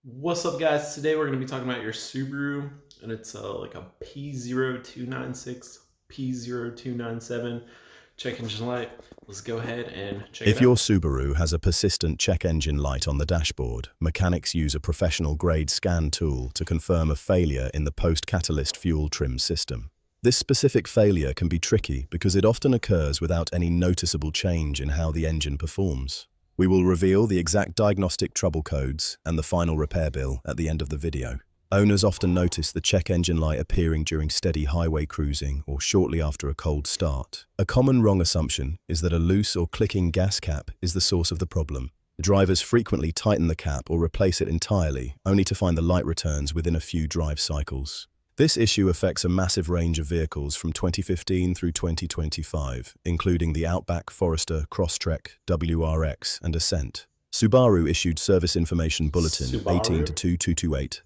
What's up, guys? Today we're going to be talking about your Subaru, and it's like a P0296, P0297 check engine light. Let's go ahead and check it If your out. Subaru has a persistent check engine light on the dashboard, mechanics use a professional-grade scan tool to confirm a failure in the post-catalyst fuel trim system. This specific failure can be tricky because it often occurs without any noticeable change in how the engine performs. We will reveal the exact diagnostic trouble codes and the final repair bill at the end of the video. Owners often notice the check engine light appearing during steady highway cruising or shortly after a cold start. A common wrong assumption is that a loose or clicking gas cap is the source of the problem. Drivers frequently tighten the cap or replace it entirely, only to find the light returns within a few drive cycles. This issue affects a massive range of vehicles from 2015 through 2025, including the Outback, Forester, Crosstrek, WRX, and Ascent. Subaru issued Service Information Bulletin Subaru.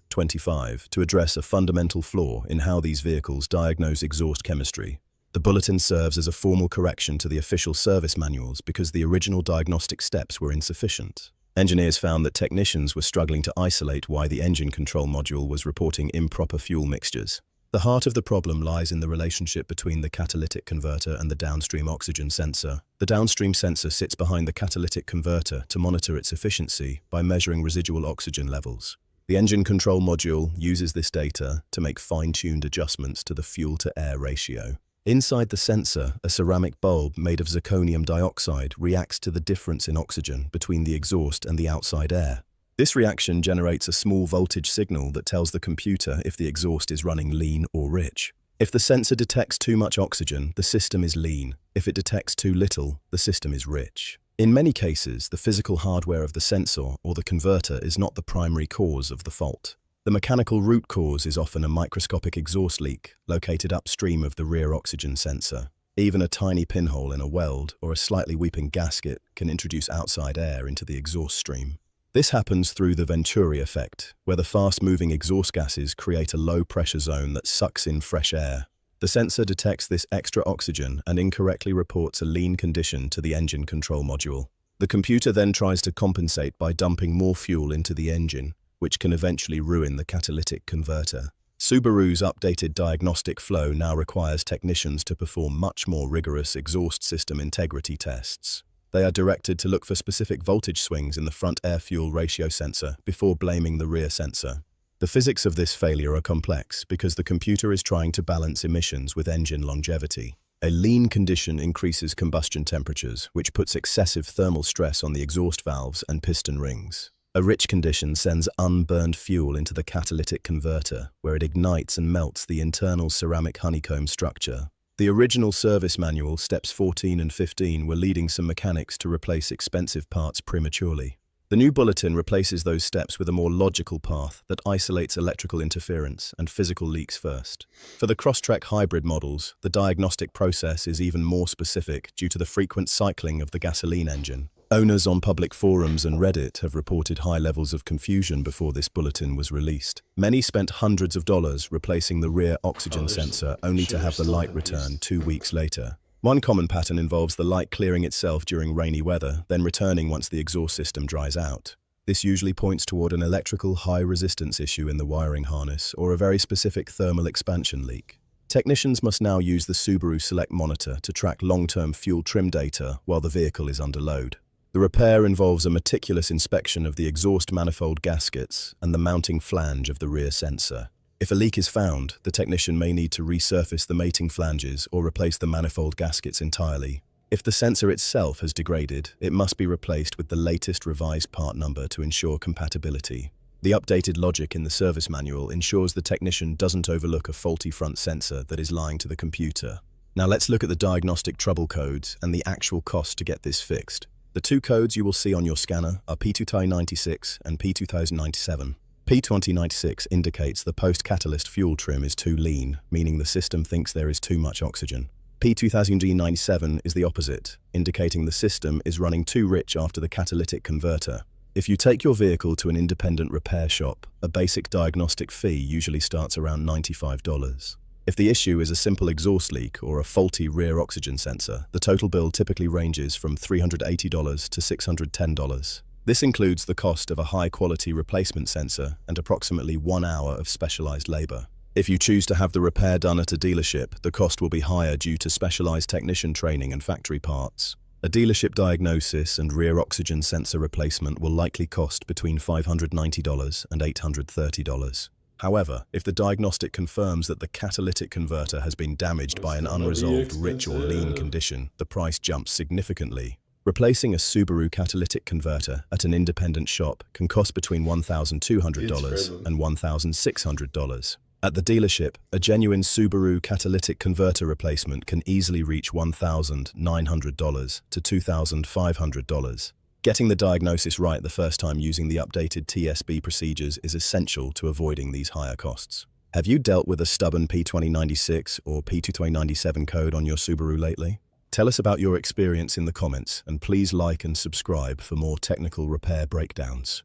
18-2228-25 to address a fundamental flaw in how these vehicles diagnose exhaust chemistry. The bulletin serves as a formal correction to the official service manuals because the original diagnostic steps were insufficient. Engineers found that technicians were struggling to isolate why the engine control module was reporting improper fuel mixtures. The heart of the problem lies in the relationship between the catalytic converter and the downstream oxygen sensor. The downstream sensor sits behind the catalytic converter to monitor its efficiency by measuring residual oxygen levels. The engine control module uses this data to make fine-tuned adjustments to the fuel-to-air ratio. Inside the sensor, a ceramic bulb made of zirconium dioxide reacts to the difference in oxygen between the exhaust and the outside air. This reaction generates a small voltage signal that tells the computer if the exhaust is running lean or rich. If the sensor detects too much oxygen, the system is lean. If it detects too little, the system is rich. In many cases, the physical hardware of the sensor or the converter is not the primary cause of the fault. The mechanical root cause is often a microscopic exhaust leak located upstream of the rear oxygen sensor. Even a tiny pinhole in a weld or a slightly weeping gasket can introduce outside air into the exhaust stream. This happens through the venturi effect, where the fast-moving exhaust gases create a low-pressure zone that sucks in fresh air. The sensor detects this extra oxygen and incorrectly reports a lean condition to the engine control module. The computer then tries to compensate by dumping more fuel into the engine, which can eventually ruin the catalytic converter. Subaru's updated diagnostic flow now requires technicians to perform much more rigorous exhaust system integrity tests. They are directed to look for specific voltage swings in the front air-fuel ratio sensor before blaming the rear sensor. The physics of this failure are complex because the computer is trying to balance emissions with engine longevity. A lean condition increases combustion temperatures, which puts excessive thermal stress on the exhaust valves and piston rings. A rich condition sends unburned fuel into the catalytic converter, where it ignites and melts the internal ceramic honeycomb structure. The original service manual, steps 14 and 15, were leading some mechanics to replace expensive parts prematurely. The new bulletin replaces those steps with a more logical path that isolates electrical interference and physical leaks first. For the Crosstrek hybrid models, the diagnostic process is even more specific due to the frequent cycling of the gasoline engine. Owners on public forums and Reddit have reported high levels of confusion before this bulletin was released. Many spent hundreds of dollars replacing the rear oxygen sensor only to have the light return 2 weeks later. One common pattern involves the light clearing itself during rainy weather, then returning once the exhaust system dries out. This usually points toward an electrical high-resistance issue in the wiring harness or a very specific thermal expansion leak. Technicians must now use the Subaru Select Monitor to track long-term fuel trim data while the vehicle is under load. The repair involves a meticulous inspection of the exhaust manifold gaskets and the mounting flange of the rear sensor. If a leak is found, the technician may need to resurface the mating flanges or replace the manifold gaskets entirely. If the sensor itself has degraded, it must be replaced with the latest revised part number to ensure compatibility. The updated logic in the service manual ensures the technician doesn't overlook a faulty front sensor that is lying to the computer. Now let's look at the diagnostic trouble codes and the actual cost to get this fixed. The two codes you will see on your scanner are P2096 and P2097. P2096 indicates the post-catalyst fuel trim is too lean, meaning the system thinks there is too much oxygen. P2097 is the opposite, indicating the system is running too rich after the catalytic converter. If you take your vehicle to an independent repair shop, a basic diagnostic fee usually starts around $95. If the issue is a simple exhaust leak or a faulty rear oxygen sensor, the total bill typically ranges from $380 to $610. This includes the cost of a high-quality replacement sensor and approximately 1 hour of specialized labor. If you choose to have the repair done at a dealership, the cost will be higher due to specialized technician training and factory parts. A dealership diagnosis and rear oxygen sensor replacement will likely cost between $590 and $830. However, if the diagnostic confirms that the catalytic converter has been damaged by an unresolved rich or lean condition, the price jumps significantly. Replacing a Subaru catalytic converter at an independent shop can cost between $1,200 and $1,600. At the dealership, a genuine Subaru catalytic converter replacement can easily reach $1,900 to $2,500. Getting the diagnosis right the first time using the updated TSB procedures is essential to avoiding these higher costs. Have you dealt with a stubborn P2096 or P2097 code on your Subaru lately? Tell us about your experience in the comments, and please like and subscribe for more technical repair breakdowns.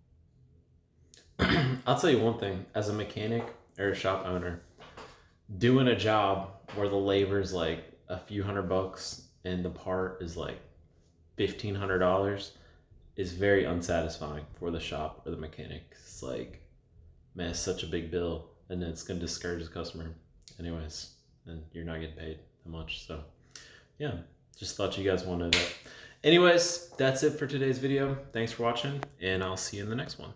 I'll tell you one thing, as a mechanic or a shop owner, doing a job where the labor is like a few $100 and the part is like $1,500 is very unsatisfying for the shop or the mechanic. It's like, man, it's such a big bill, and then it's going to discourage the customer anyways, and you're not getting paid that much. So yeah, just thought you guys wanted that. Anyways, that's it for today's video. Thanks for watching, and I'll see you in the next one.